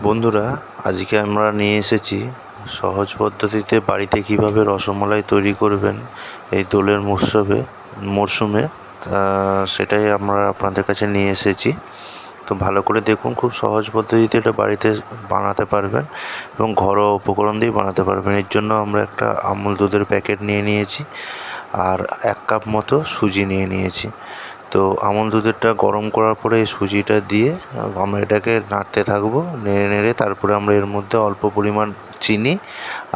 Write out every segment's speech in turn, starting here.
বন্ধুরা, আজকে আমরা নিয়ে এসেছি সহজ পদ্ধতিতে বাড়িতে কিভাবে রসমালাই তৈরি করবেন এই দোলের মরশুমে সেটাই আমরা আপনাদের কাছে নিয়ে এসেছি। তো ভালো করে দেখুন, খুব সহজ পদ্ধতিতে এটা বাড়িতে বানাতে পারবেন এবং ঘরোয়া উপকরণ দিয়ে বানাতে পারবেন। এর জন্য আমরা একটা আমুল দুধের প্যাকেট নিয়ে নিয়েছি আর 1 কাপ মতো সুজি নিয়ে নিয়েছি। তো আমুল দুধেরটা গরম করার পরে এই সুজিটা দিয়ে আমরা এটাকে নাড়তে থাকবো, নেড়ে নেড়ে তারপরে আমরা এর মধ্যে অল্প পরিমাণ চিনি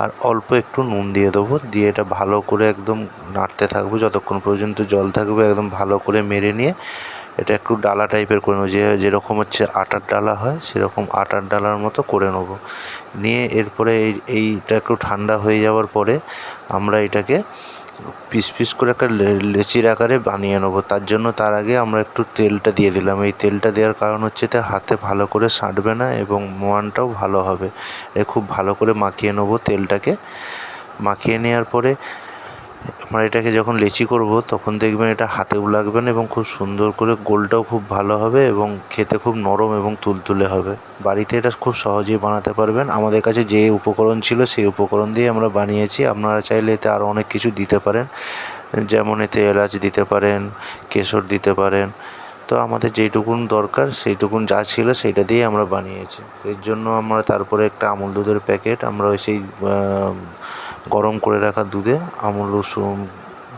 আর অল্প একটু নুন দিয়ে দেবো। দিয়ে এটা ভালো করে একদম নাড়তে থাকবো যতক্ষণ পর্যন্ত জল থাকবে। একদম ভালো করে মেরে নিয়ে এটা একটু ডালা টাইপের করে নেবো, যেরকম হচ্ছে আটার ডালা হয় সেরকম আটার ডালার মতো করে নেবো। নিয়ে এরপরে এইটা একটু ঠান্ডা হয়ে যাওয়ার পরে আমরা এটাকে পিস পিস করে একটা লেচির আকারে বানিয়ে নেবো। তার আগে আমরা একটু তেলটা দিয়ে দিলাম। এই তেলটা দেওয়ার কারণ হচ্ছে এতে হাতে ভালো করে সাঁটবে না এবং মোয়ানটাও ভালো হবে। খুব ভালো করে মাখিয়ে নেবো তেলটাকে। মাখিয়ে নেওয়ার পরে আমরা এটাকে যখন লেচি করব তখন দেখবেন এটা হাতেও লাগবে না এবং খুব সুন্দর করে গোলটাও খুব ভালো হবে এবং খেতে খুব নরম এবং তুলতুলে হবে। বাড়িতে এটা খুব সহজেই বানাতে পারবেন। আমাদের কাছে যে উপকরণ ছিল সেই উপকরণ দিয়ে আমরা বানিয়েছি। আপনারা চাইলে এতে আরও অনেক কিছু দিতে পারেন, যেমন এতে এলাচ দিতে পারেন, কেশর দিতে পারেন। তো আমাদের যেইটুকুন দরকার সেইটুকুন যা ছিল সেইটা দিয়ে আমরা বানিয়েছি। এর জন্য আমরা তারপরে একটা আমুল দুধের প্যাকেট আমরা সেই গরম করে রাখা দুধে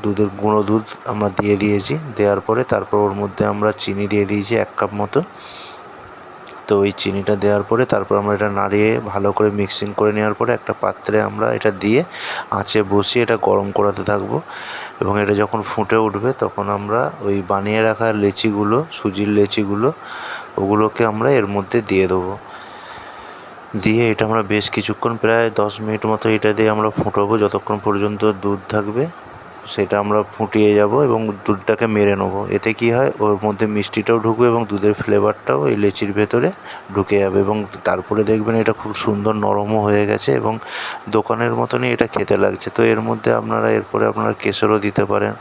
দুধের গুঁড়ো দুধ আমরা দিয়ে দিয়েছি। দেওয়ার পরে তারপর ওর মধ্যে আমরা চিনি দিয়ে দিয়েছি 1 কাপ মতো। তো ওই চিনিটা দেওয়ার পরে তারপর আমরা এটা নাড়িয়ে ভালো করে মিক্সিং করে নেওয়ার পরে একটা পাত্রে আমরা এটা দিয়ে আঁচে বসিয়ে এটা গরম করাতে থাকবো। এবং এটা যখন ফুটে উঠবে তখন আমরা ওই বানিয়ে রাখা লেচিগুলো, সুজির লেচিগুলো, ওগুলোকে আমরা এর মধ্যে দিয়ে দেবো। দিয়ে এটা আমরা বেশ কিছুক্ষণ, প্রায় 10 মিনিট মতো এটা দিয়ে আমরা ফুটাবো যতক্ষণ পর্যন্ত দুধ থাকবে। সেটা আমরা ফুটিয়ে যাব এবং দুধটাকে মেরে নেবো। এতে কি হয়, ওর মধ্যে মিষ্টিটাও ঢুকবে এবং দুধের ফ্লেভারটাও এই লেচির ভেতরে ঢুকে যাবে। এবং তারপরে দেখবেন এটা খুব সুন্দর নরমও হয়ে গেছে এবং দোকানের মতনই এটা খেতে লাগছে। তো এর মধ্যে এরপরে আপনারা কেশরও দিতে পারেন,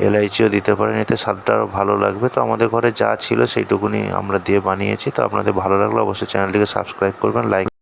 এলাইচিও দিতে পারেন, এতে স্বাদটা আরও ভালো লাগবে। তো আমাদের ঘরে যা ছিল সেইটুকুনি আমরা দিয়ে বানিয়েছি। তো আপনাদের ভালো লাগলে অবশ্যই চ্যানেলটিকে সাবস্ক্রাইব করবেন, লাইক